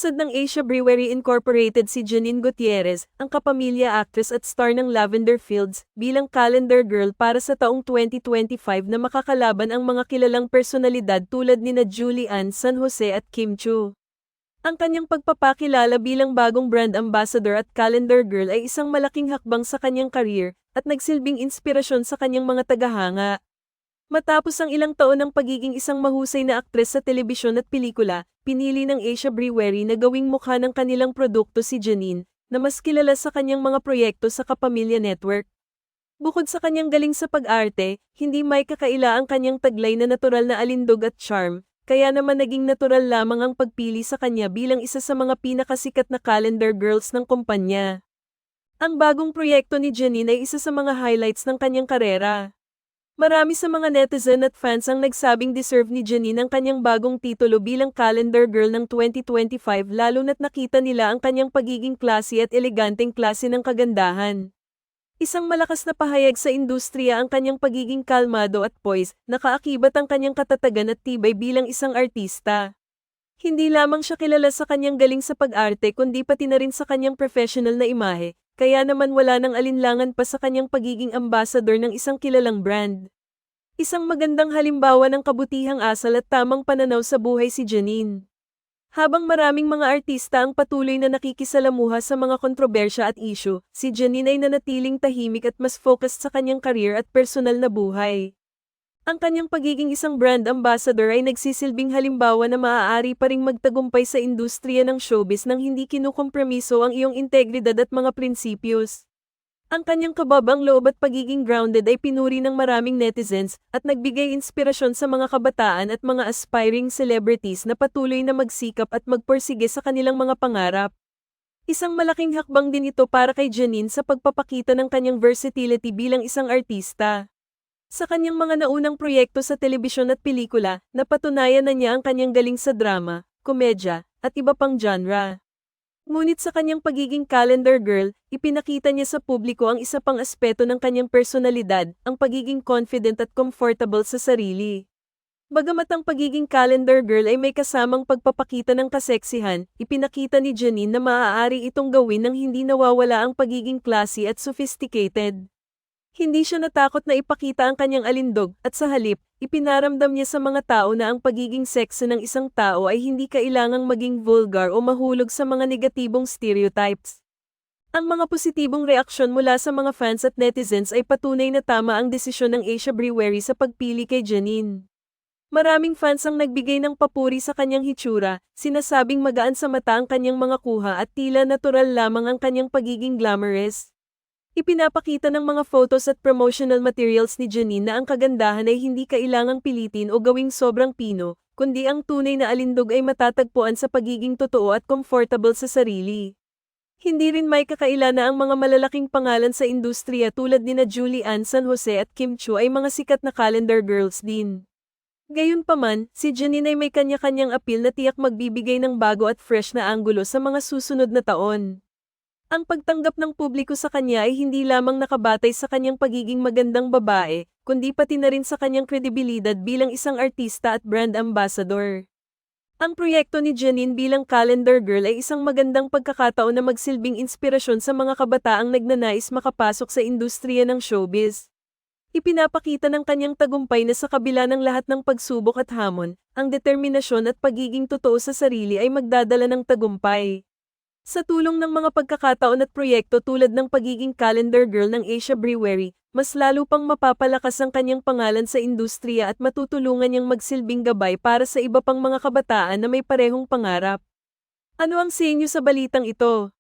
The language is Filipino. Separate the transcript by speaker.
Speaker 1: Nalunsad ng Asia Brewery Incorporated si Janine Gutierrez, ang kapamilya actress at star ng Lavender Fields, bilang calendar girl para sa taong 2025 na makakalaban ang mga kilalang personalidad tulad nina Julie Ann San Jose at Kim Chiu. Ang kanyang pagpapakilala bilang bagong brand ambassador at calendar girl ay isang malaking hakbang sa kanyang career at nagsilbing inspirasyon sa kanyang mga tagahanga. Matapos ang ilang taon ng pagiging isang mahusay na aktres sa telebisyon at pelikula, pinili ng Asia Brewery na gawing mukha ng kanilang produkto si Janine, na mas kilala sa kanyang mga proyekto sa Kapamilya Network. Bukod sa kanyang galing sa pag-arte, hindi may kakaila ang kanyang taglay na natural na alindog at charm, kaya naman naging natural lamang ang pagpili sa kanya bilang isa sa mga pinakasikat na calendar girls ng kumpanya. Ang bagong proyekto ni Janine ay isa sa mga highlights ng kanyang karera. Marami sa mga netizen at fans ang nagsabing deserve ni Janine ang kanyang bagong titulo bilang calendar girl ng 2025 lalo na't nakita nila ang kanyang pagiging classy at eleganteng klase ng kagandahan. Isang malakas na pahayag sa industriya ang kanyang pagiging kalmado at poise, nakaakibat ang kanyang katatagan at tibay bilang isang artista. Hindi lamang siya kilala sa kanyang galing sa pag-arte kundi pati na rin sa kanyang professional na imahe. Kaya naman wala nang alinlangan pa sa kanyang pagiging ambassador ng isang kilalang brand. Isang magandang halimbawa ng kabutihang asal at tamang pananaw sa buhay si Janine. Habang maraming mga artista ang patuloy na nakikisalamuha sa mga kontrobersya at issue, si Janine ay nanatiling tahimik at mas focused sa kanyang career at personal na buhay. Ang kanyang pagiging isang brand ambassador ay nagsisilbing halimbawa na maaari pa ring magtagumpay sa industriya ng showbiz nang hindi kinukompromiso ang iyong integridad at mga prinsipyos. Ang kanyang kababang loob at pagiging grounded ay pinuri ng maraming netizens at nagbigay inspirasyon sa mga kabataan at mga aspiring celebrities na patuloy na magsikap at magpursige sa kanilang mga pangarap. Isang malaking hakbang din ito para kay Janine sa pagpapakita ng kanyang versatility bilang isang artista. Sa kanyang mga naunang proyekto sa telebisyon at pelikula, napatunayan na niya ang kanyang galing sa drama, komedya, at iba pang genre. Ngunit sa kanyang pagiging calendar girl, ipinakita niya sa publiko ang isa pang aspeto ng kanyang personalidad, ang pagiging confident at comfortable sa sarili. Bagamat ang pagiging calendar girl ay may kasamang pagpapakita ng kaseksihan, ipinakita ni Janine na maaari itong gawin nang hindi nawawala ang pagiging classy at sophisticated. Hindi siya natakot na ipakita ang kanyang alindog at sa halip, ipinaramdam niya sa mga tao na ang pagiging sexy ng isang tao ay hindi kailangang maging vulgar o mahulog sa mga negatibong stereotypes. Ang mga positibong reaksyon mula sa mga fans at netizens ay patunay na tama ang desisyon ng Asia Brewery sa pagpili kay Janine. Maraming fans ang nagbigay ng papuri sa kanyang hitsura, sinasabing magaan sa mata ang kanyang mga kuha at tila natural lamang ang kanyang pagiging glamorous. Ipinapakita ng mga photos at promotional materials ni Janine na ang kagandahan ay hindi kailangang pilitin o gawing sobrang pino, kundi ang tunay na alindog ay matatagpuan sa pagiging totoo at comfortable sa sarili. Hindi rin may kakaila na ang mga malalaking pangalan sa industriya tulad nina Julie Ann San Jose at Kim Chiu ay mga sikat na calendar girls din. Gayunpaman, si Janine ay may kanya-kanyang appeal na tiyak magbibigay ng bago at fresh na anggulo sa mga susunod na taon. Ang pagtanggap ng publiko sa kanya ay hindi lamang nakabatay sa kanyang pagiging magandang babae, kundi pati na rin sa kanyang kredibilidad bilang isang artista at brand ambassador. Ang proyekto ni Janine bilang calendar girl ay isang magandang pagkakataon na magsilbing inspirasyon sa mga kabataang nagnanais makapasok sa industriya ng showbiz. Ipinapakita ng kanyang tagumpay na sa kabila ng lahat ng pagsubok at hamon, ang determinasyon at pagiging totoo sa sarili ay magdadala ng tagumpay. Sa tulong ng mga pagkakataon at proyekto tulad ng pagiging calendar girl ng Asia Brewery, mas lalo pang mapapalakas ang kanyang pangalan sa industriya at matutulungan niyang magsilbing gabay para sa iba pang mga kabataan na may parehong pangarap. Ano ang sa inyo sa balitang ito?